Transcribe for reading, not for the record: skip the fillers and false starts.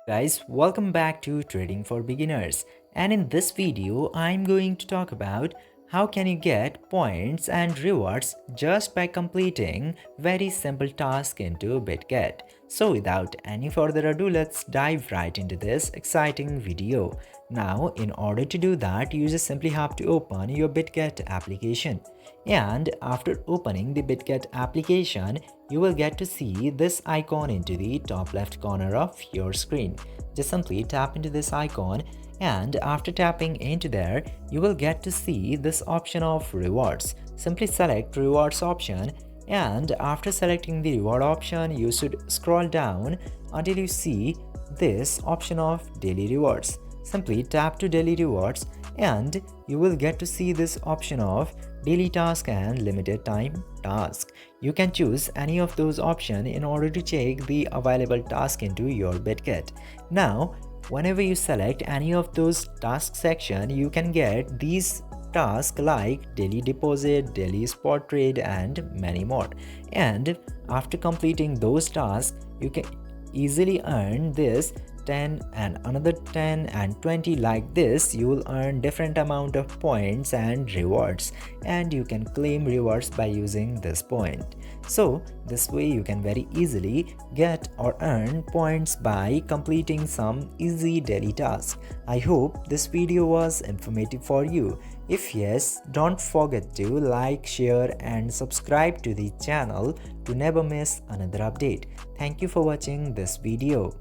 Guys, welcome back to Trading for Beginners. And in this video, I'm going to talk about how can you get points and rewards just by completing very simple task into Bitget. So without any further ado, let's dive right into this exciting video. Now, in order to do that, you just simply have to open your Bitget application. And after opening the Bitget application, you will get to see this icon into the top left corner of your screen. Just simply tap into this icon, and after tapping into there, you will get to see this option of rewards. Simply select rewards option, and after selecting the reward option, you should scroll down until you see this option of daily rewards. Simply tap to daily rewards, and you will get to see this option of daily task and limited time task. You can choose any of those options in order to check the available task into your Bitget. Now, whenever you select any of those task section, you can get these tasks like daily deposit, daily spot trade, and many more. And after completing those tasks, you can easily earn this 10 and another 10 and 20. Like this, you will earn different amount of points and rewards, and you can claim rewards by using this point. So this way you can very easily get or earn points by completing some easy daily tasks. I hope this video was informative for you. If yes, don't forget to like, share and subscribe to the channel to never miss another update. Thank you for watching this video.